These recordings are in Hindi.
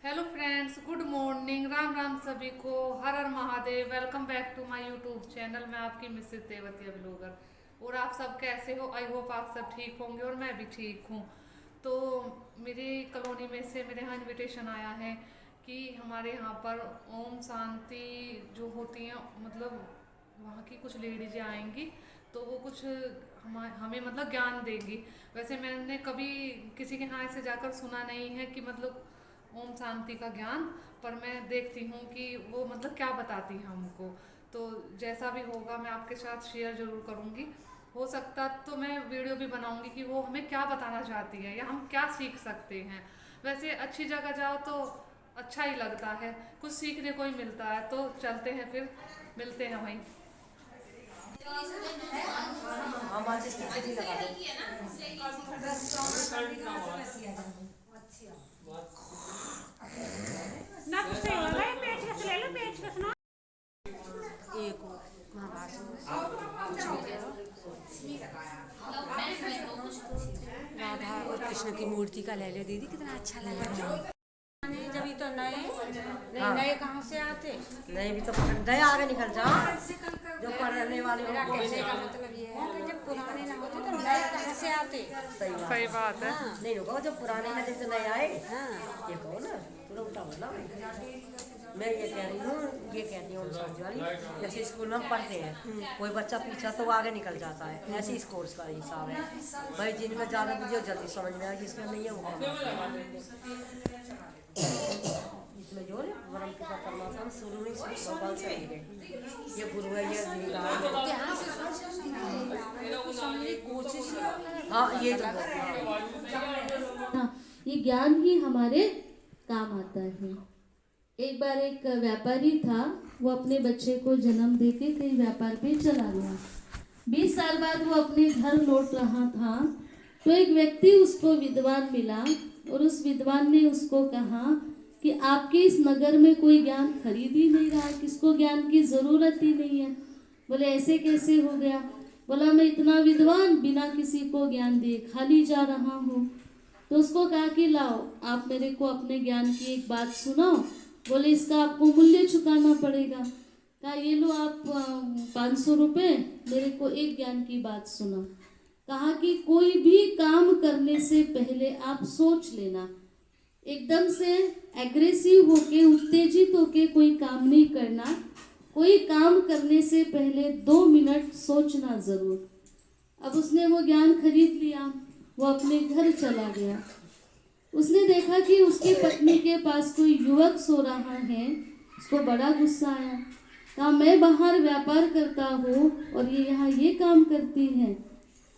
Hello friends, good morning, Ram Ram सभी को, हर हर Mahadev. Welcome back to my YouTube channel. मैं आपकी मिसेस देवतिया ब्लॉगर। और आप सब कैसे हो? आई होप आप सब ठीक होंगे और मैं भी ठीक हूँ। तो मेरी कॉलोनी में से मेरे यहाँ इनविटेशन आया है कि हमारे यहाँ पर ओम शांति जो होती हैं, मतलब वहाँ की कुछ लेडीजें आएंगी तो वो कुछ हमें मतलब ज्ञान देंगी। वैसे मैंने कभी किसी के यहाँ ऐसे जाकर सुना नहीं है कि मतलब ओम शांति का ज्ञान, पर मैं देखती हूँ कि वो मतलब क्या बताती है हमको। तो जैसा भी होगा मैं आपके साथ शेयर जरूर करूँगी। हो सकता तो मैं वीडियो भी बनाऊंगी कि वो हमें क्या बताना चाहती है या हम क्या सीख सकते हैं। वैसे अच्छी जगह जाओ तो अच्छा ही लगता है, कुछ सीखने को ही मिलता है। तो चलते हैं, फिर मिलते हैं वहीं। ना तो सही हो रहा है, पेचकस ले लो, पेचकस ना एक राधा और कृष्ण की मूर्ति का ले लो दीदी, कितना अच्छा लग रहा है। जब तो नए नए हाँ। नए कहाँ से आते? नहीं भी तो नए आगे निकल जाओ, जो पढ़ने वाले मेरा हो। कहने का मतलब ये है कि जब पुराने ना होते तो नए कहाँ से आते? सही बात है। हाँ नहीं रुको, जब पुराने हैं जैसे नए आए। हाँ ये कहो ना, थोड़ा उल्टा बोला। मैं ये कह रही हूँ, ये कहती हूँ समझ वाली, जैसे स्कूल में हम पढ़ते हैं, कोई बच्चा पीछा तो वो आगे निकल जाता है, ऐसे इस कोर्स का हिसाब है भाई। जिनका ज़्यादा बुझे जल्दी समझ में आए, जिसका नहीं है वो इसमें जो है वरम की परमात्मा शुरू में मोबाइल से है, ये गुरु है, ये ध्यान से समझने की कोशिश। हाँ ये जो हाँ, ये ज्ञान ही हमारे काम आता है। एक बार एक व्यापारी था, वो अपने बच्चे को जन्म देके कहीं व्यापार पे चला गया। 20 साल बाद वो अपने घर लौट रहा था तो एक व्यक्ति उसको विद्वान मिला और उस विद्वान ने उसको कहा कि आपके इस नगर में कोई ज्ञान खरीद ही नहीं रहा, किसको ज्ञान की जरूरत ही नहीं है। बोले ऐसे कैसे हो गया? बोला मैं इतना विद्वान बिना किसी को ज्ञान दिए खाली जा रहा हूँ। तो उसको कहा कि लाओ आप मेरे को अपने ज्ञान की एक बात सुनाओ। बोले इसका आपको मूल्य चुकाना पड़ेगा। कहा ये लो आप 500 रुपये, मेरे को एक ज्ञान की बात सुना। कहा कि कोई भी काम करने से पहले आप सोच लेना, एकदम से एग्रेसिव होके उत्तेजित होके कोई काम नहीं करना। कोई काम करने से पहले 2 मिनट सोचना जरूर। अब उसने वो ज्ञान खरीद लिया, वो अपने घर चला गया। उसने देखा कि उसकी पत्नी के पास कोई युवक सो रहा है। उसको बड़ा गुस्सा आया। कहा मैं बाहर व्यापार करता हूँ और ये यहाँ ये काम करती है।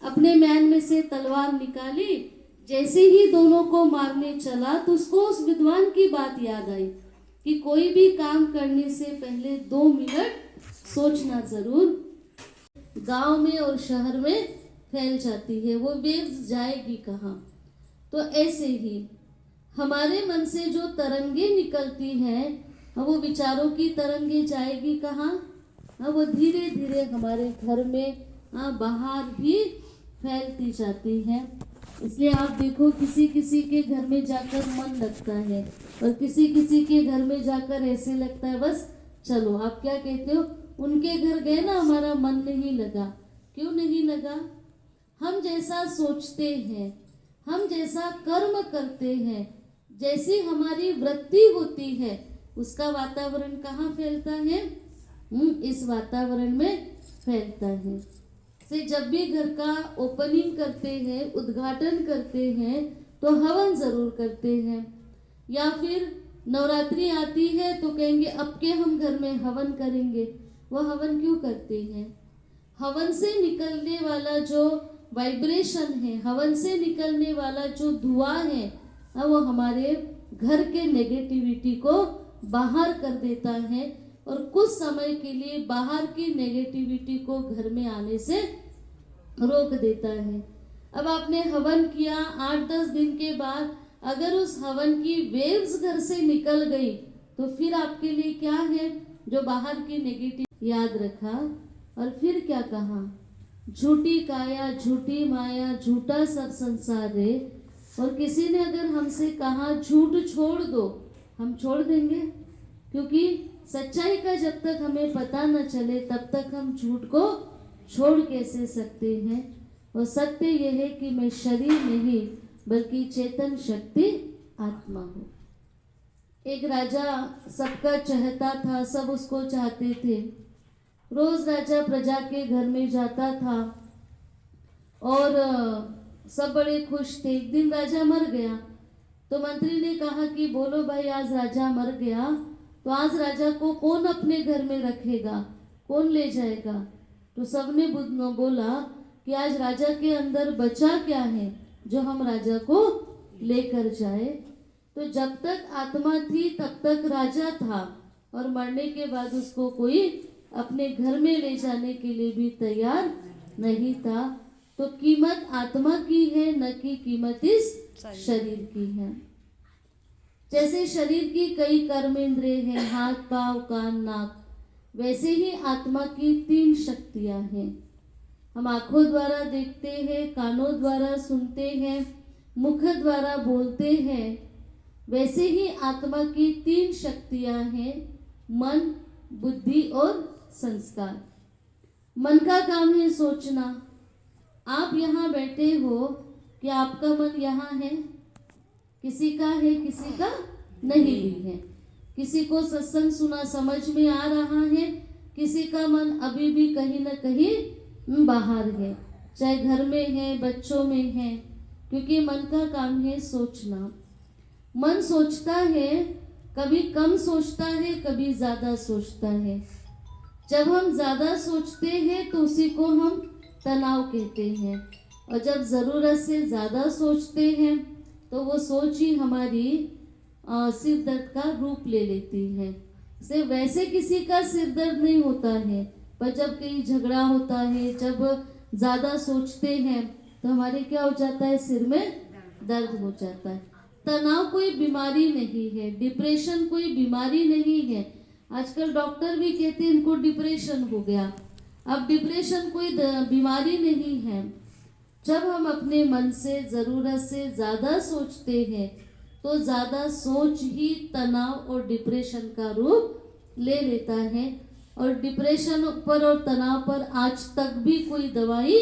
अपने मैन में से तलवार निकाली, जैसे ही दोनों को मारने चला तो उसको उस विद्वान की बात याद आई कि कोई भी काम करने से पहले 2 मिनट सोचना जरूर। गांव में और शहर में फैल जाती है, वो वेव्स जाएगी कहाँ। तो ऐसे ही हमारे मन से जो तरंगे निकलती हैं, वो विचारों की तरंगे जाएगी कहाँ? वो धीरे धीरे हमारे घर में बाहर भी फैलती जाती हैं। इसलिए आप देखो किसी किसी के घर में जाकर मन लगता है और किसी किसी के घर में जाकर ऐसे लगता है बस चलो। आप क्या कहते हो? उनके घर गए ना, हमारा मन नहीं लगा। क्यों नहीं लगा? हम जैसा सोचते हैं, हम जैसा कर्म करते हैं, जैसी हमारी वृत्ति होती है, उसका वातावरण कहाँ फैलता है? इस वातावरण में फैलता है। से जब भी घर का ओपनिंग करते हैं, उद्घाटन करते हैं, तो हवन जरूर करते हैं। या फिर नवरात्रि आती है तो कहेंगे अब के हम घर में हवन करेंगे। वह हवन क्यों करते हैं? हवन से निकलने वाला जो वाइब्रेशन है, हवन से निकलने वाला जो धुआं है, वो हमारे घर के नेगेटिविटी को बाहर कर देता है और कुछ समय के लिए बाहर की नेगेटिविटी को घर में आने से रोक देता है। अब आपने हवन किया, 8-10 दिन के बाद अगर उस हवन की वेव्स घर से निकल गई तो फिर आपके लिए क्या है? जो बाहर की नेगेटिव याद रखा और फिर क्या कहा? झूठी काया झूठी माया झूठा सब संसार है। और किसी ने अगर हमसे कहा झूठ छोड़ दो हम छोड़ देंगे, क्योंकि सच्चाई का जब तक हमें पता न चले तब तक हम झूठ को छोड़ कैसे सकते हैं। और सत्य यह है कि मैं शरीर नहीं बल्कि चेतन शक्ति आत्मा हूँ। एक राजा सबका चाहता था, सब उसको चाहते थे। रोज राजा प्रजा के घर में जाता था और सब बड़े खुश थे। एक दिन राजा मर गया तो मंत्री ने कहा कि बोलो भाई, आज राजा मर गया तो आज राजा को कौन अपने घर में रखेगा, कौन ले जाएगा। तो सबने बोला कि आज राजा के अंदर बचा क्या है जो हम राजा को लेकर जाए। तो जब तक आत्मा थी तब तक राजा था, और मरने के बाद उसको कोई अपने घर में ले जाने के लिए भी तैयार नहीं था। तो कीमत आत्मा की है, न कि कीमत इस शरीर की है। जैसे शरीर की कई कर्मेंद्रिय हैं, हाथ पांव कान नाक, वैसे ही आत्मा की 3 शक्तियां हैं। हम आंखों द्वारा देखते हैं, कानों द्वारा सुनते हैं, मुख द्वारा बोलते हैं। वैसे ही आत्मा की 3 शक्तियां हैं, मन, बुद्धि और संस्कार। मन का काम है सोचना। आप यहाँ बैठे हो, कि आपका मन यहाँ है? किसी का है, किसी का नहीं भी है। किसी को सत्संग सुना समझ में आ रहा है, किसी का मन अभी भी कहीं न कहीं बाहर है, चाहे घर में है, बच्चों में है, क्योंकि मन का काम है सोचना। मन सोचता है, कभी कम सोचता है, कभी ज्यादा सोचता है। जब हम ज्यादा सोचते हैं तो उसी को हम तनाव कहते हैं, और जब जरूरत से ज्यादा सोचते हैं तो वो सोच ही हमारी सिर दर्द का रूप ले लेती है। से वैसे किसी का सिर दर्द नहीं होता है, पर जब कहीं झगड़ा होता है, जब ज्यादा सोचते हैं तो हमारे क्या हो जाता है, सिर में दर्द हो जाता है। तनाव कोई बीमारी नहीं है, डिप्रेशन कोई बीमारी नहीं है। आजकल डॉक्टर भी कहते हैं इनको डिप्रेशन हो गया। अब डिप्रेशन कोई बीमारी नहीं है। जब हम अपने मन से जरूरत से ज्यादा सोचते हैं तो ज्यादा सोच ही तनाव और डिप्रेशन का रूप ले लेता है। और डिप्रेशन पर और तनाव पर आज तक भी कोई दवाई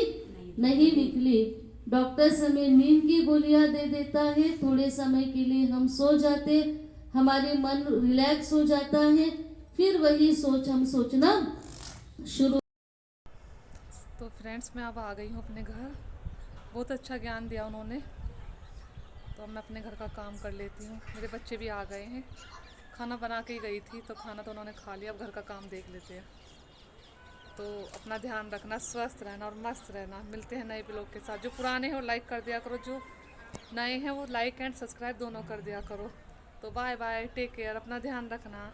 नहीं निकली। डॉक्टर हमें नींद की गोलियां दे देता है, थोड़े समय के लिए हम सो जाते, हमारे मन रिलैक्स हो जाता है, फिर वही सोच हम सोचना शुरू। तो फ्रेंड्स, मैं अब आ गई हूँ अपने घर। बहुत अच्छा ज्ञान दिया उन्होंने, तो अब मैं अपने घर का काम कर लेती हूँ। मेरे बच्चे भी आ गए हैं, खाना बना के ही गई थी तो खाना तो उन्होंने खा लिया। अब घर का काम देख लेते हैं। तो अपना ध्यान रखना, स्वस्थ रहना और मस्त रहना। मिलते हैं नए ब्लॉग के साथ। जो पुराने हैं वो लाइक कर दिया करो, जो नए हैं वो लाइक एंड सब्सक्राइब दोनों कर दिया करो। तो बाय बाय, टेक केयर, अपना ध्यान रखना।